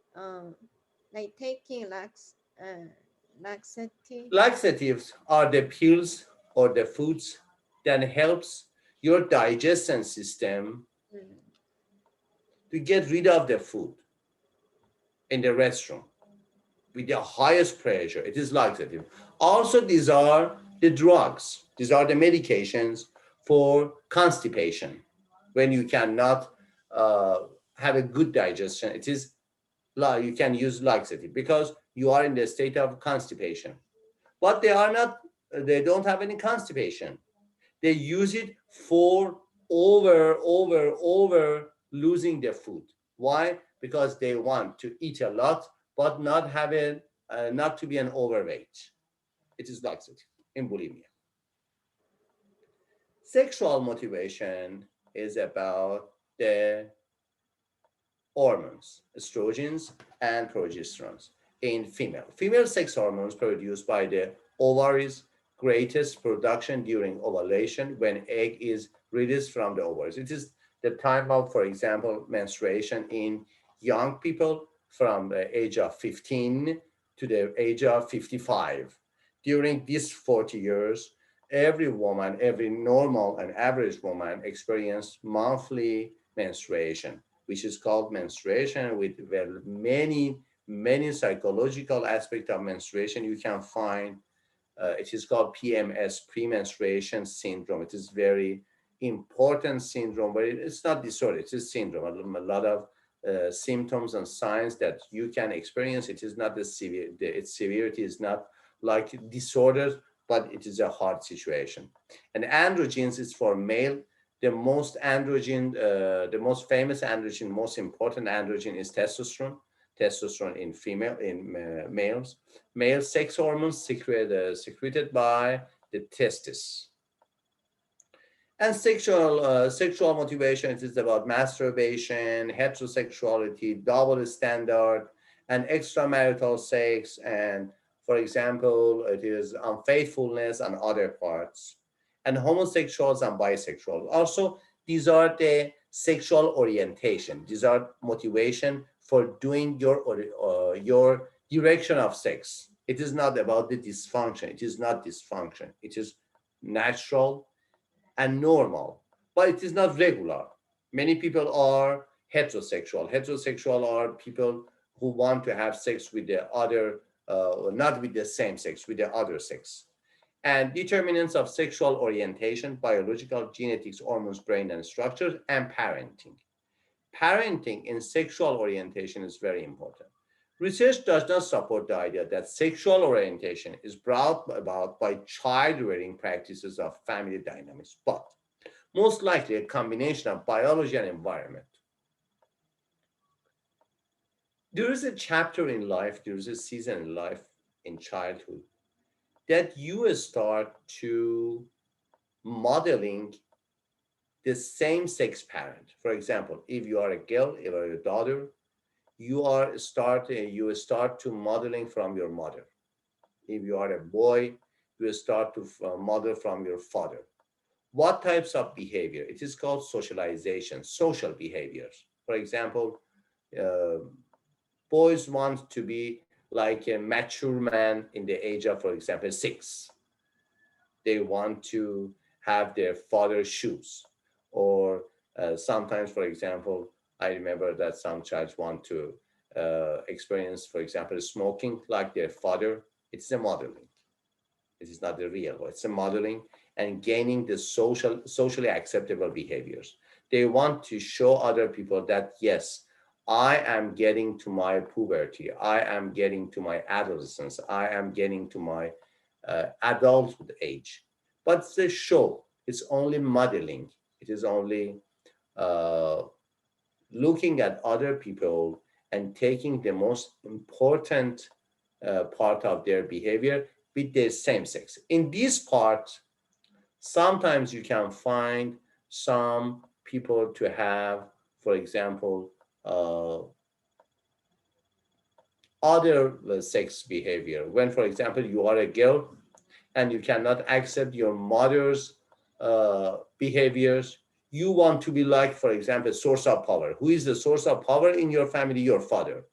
taking laxative. Laxatives are the pills or the foods that helps your digestion system Mm. to get rid of the food in the restroom with the highest pressure. It is laxative. Also, these are the drugs. These are the medications for constipation. When you cannot uh, have a good digestion, it is you can use laxative because you are in the state of constipation. But they are not. They don't have any constipation. They use it for over losing their food. Why? Because they want to eat a lot, but not to be an overweight. It is laxative in bulimia. Sexual motivation is about the hormones, estrogens and progesterones in female. Female sex hormones produced by the ovaries greatest production during ovulation when egg is released from the ovaries. It is the time of, for example, menstruation in young people from the age of 15 to the age of 55. During these 40 years, every woman, every normal and average woman experiences monthly menstruation, which is called menstruation with well, many psychological aspects of menstruation you can find. It is called PMS, premenstruation syndrome. It is very important syndrome, but it's not disorder. It is syndrome. A lot of symptoms and signs that you can experience. It is not the severe. Its severity is not like disorders, but it is a hard situation. And androgens is for male. The most androgen, the most famous androgen, most important androgen is testosterone. Testosterone in female, in males. Male sex hormones secreted by the testis. And sexual motivation, it is about masturbation, heterosexuality, double standard, and extramarital sex, and for example, it is unfaithfulness and other parts, and homosexuals and bisexuals. Also, these are the sexual orientation. These are motivation for doing your direction of sex. It is not about the dysfunction. It is not dysfunction. It is natural and normal, but it is not regular. Many people are heterosexual. Heterosexual are people who want to have sex with the other, not with the same sex, with the other sex. And determinants of sexual orientation, biological, genetics, hormones, brain, and structures, and parenting. Parenting in sexual orientation is very important. Research does not support the idea that sexual orientation is brought about by child rearing practices of family dynamics, but Most likely a combination of biology and environment. There is a chapter in life, there is a season in life in childhood that you start to modeling the same sex parent. For example, if you are a girl, if you are a daughter, you start to modeling from your mother. If you are a boy, you start to model from your father. What types of behavior? It is called socialization, social behaviors. For example, uh, boys want to be like a mature man in the age of, for example, 6. They want to have their father's shoes. Or sometimes, for example, I remember that some childs want to experience, for example, smoking like their father. It's a modeling. It is not the real, but it's a modeling and gaining the socially acceptable behaviors. They want to show other people that yes, I am getting to my puberty, I am getting to my adolescence, I am getting to my adulthood age. But it's a show. It's only modeling. It is only uh, looking at other people and taking the most important part of their behavior with the same sex. In this part, sometimes you can find some people to have, for example, other sex behavior. When, for example, you are a girl and you cannot accept your mother's behaviors, you want to be like, for example, source of power. Who is the source of power in your family? Your father.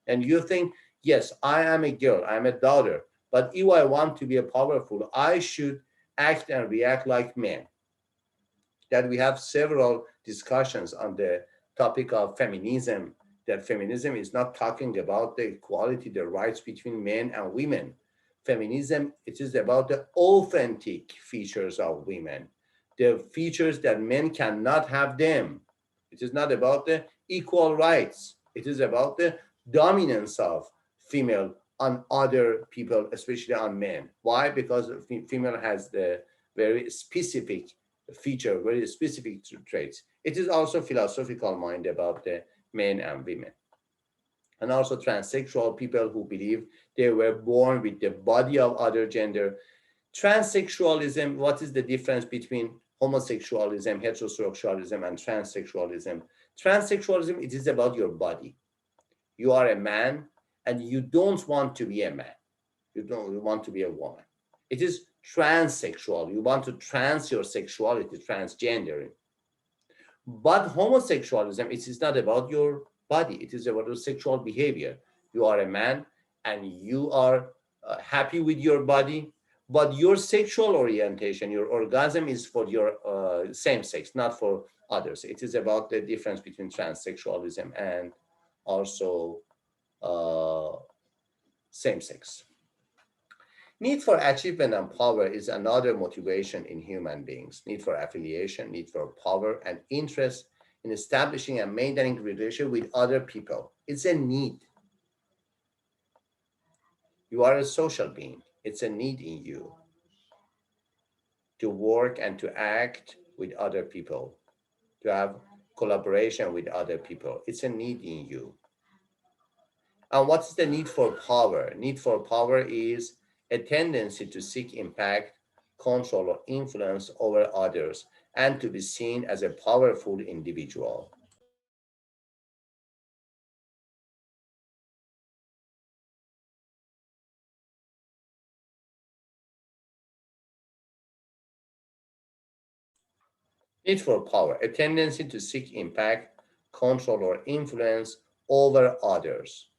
And you think, yes, I am a girl, I'm a daughter, but if I want to be a powerful, I should act and react like men. That we have several discussions on the topic of feminism, that feminism is not talking about the equality, the rights between men and women. Feminism, it is about the authentic features of women, the features that men cannot have them. It is not about the equal rights. It is about the dominance of female on other people, especially on men. Why? Because female has the very specific feature, very specific traits. It is also philosophical mind about the men and women. And also transsexual people who believe they were born with the body of other gender. Transsexualism, what is the difference between homosexualism, heterosexualism, and transsexualism? Transsexualism, it is about your body. You are a man and you don't want to be a man. You want to be a woman. It is transsexual. You want to trans your sexuality, transgender. But homosexualism, it is not about your body. It is about your sexual behavior. You are a man and you are happy with your body, but your sexual orientation, your orgasm is for your same sex, not for others. It is about the difference between transsexualism and also uh, same sex. Need for achievement and power is another motivation in human beings. Need for affiliation, need for power, and interest in establishing and maintaining relationship with other people. It's a need. You are a social being. It's a need in you to work and to act with other people, to have collaboration with other people. It's a need in you. And what's the need for power? Need for power is a tendency to seek impact, control, or influence over others, and to be seen as a powerful individual. Need for power, a tendency to seek impact, control, or influence over others.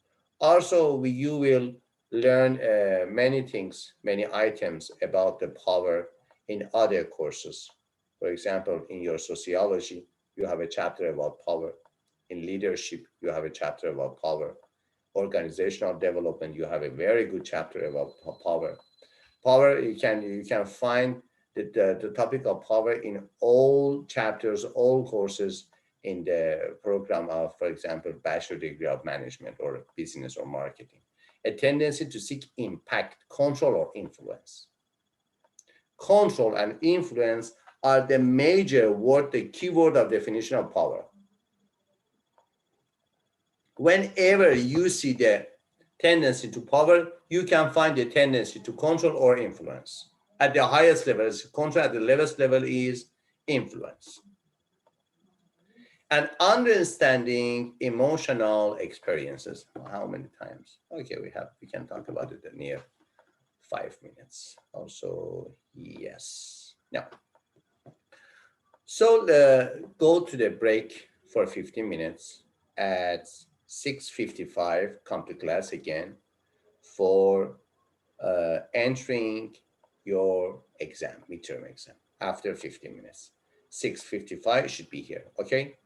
Also, you will learn many things, many items about the power in other courses. For example, in your sociology, you have a chapter about power. In leadership, you have a chapter about power. Organizational development, you have a very good chapter about power. Power, you can find the topic of power in all chapters, all courses in the program of, for example, bachelor degree of management or business or marketing. A tendency to seek impact, control, or influence. Control and influence are the major word, the keyword of definition of power. Whenever you see the tendency to power, you can find the tendency to control or influence. At the highest level is control, at the lowest level is influence. And understanding emotional experiences. How many times? Okay, we can talk about it in near 5 minutes. Also, yes. Now, so go to the break for 15 minutes. At 6:55, come to class again for entering your exam, midterm exam, after 15 minutes. 6:55 should be here, okay?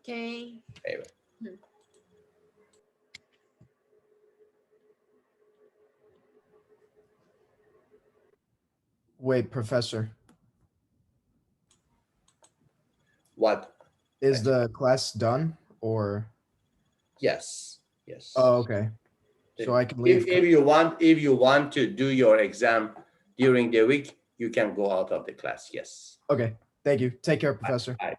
Okay. Anyway. Wait, professor, What? is the class done or? Yes, yes. Oh, okay. So I can If, leave. if you want to do your exam during the week, you can go out of the class, yes. Okay. Thank you. Take care, professor. Bye.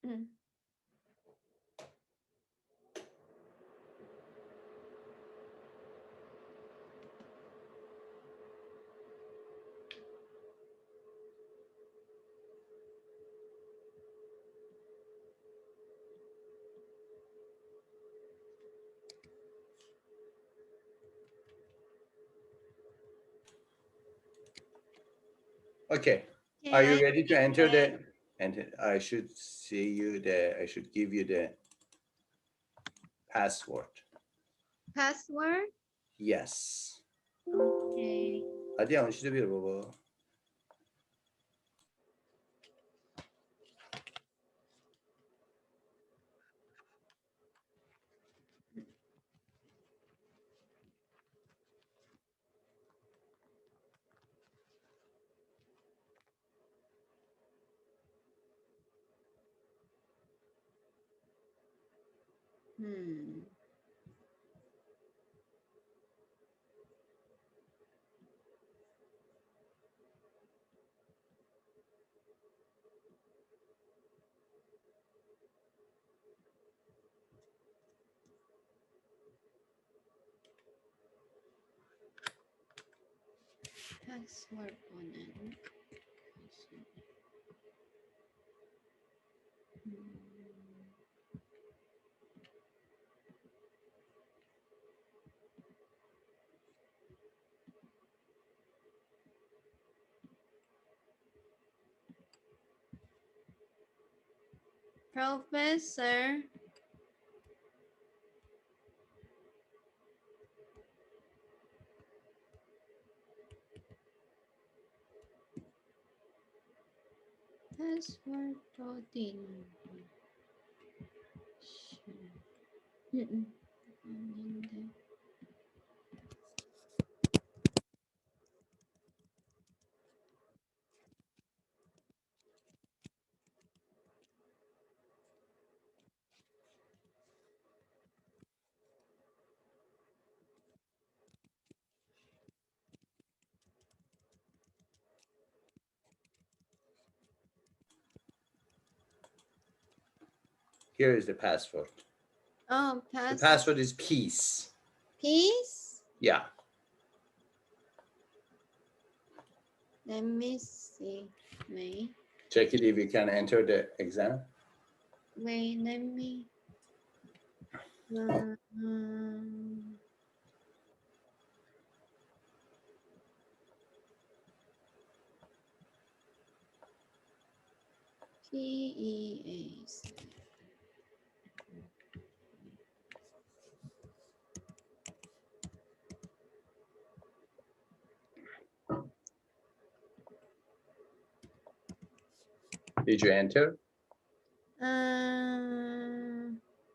Mm. Okay. Okay, Are you I ready to enter check. the? And I should see you the. I should give you the password. Password. Yes. Okay. عادی همش بیار بابا. Hmm. Password unknown. Professor. Password coding. Mm-mm. Here is the password. Oh, The password is peace. Peace. Yeah. Let me see. Wait. Check it if you can enter the exam. Wait. Let me. Um, PEAs. Did you enter?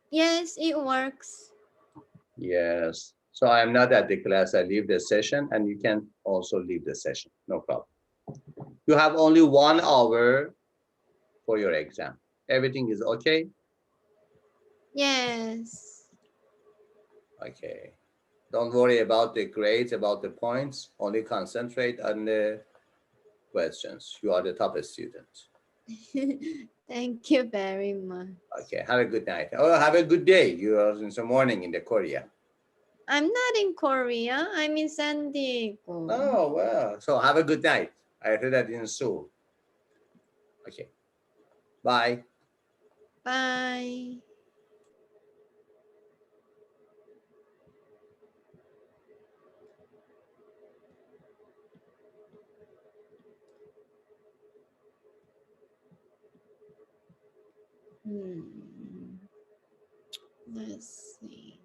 Yes, it works. Yes. So I am not at the class. I leave the session, and you can also leave the session. No problem. You have only 1 hour for your exam. Everything is okay? Yes. Okay. Don't worry about the grades, about the points. Only concentrate on the questions. You are the top student. Thank you very much. Okay. Have a good night. Oh, have a good day. You are in the morning in the Korea. I'm not in Korea. I'm in San Diego. Oh, well. So have a good night. I heard that in Seoul. Okay. Bye. Bye. Hmm. Let's see.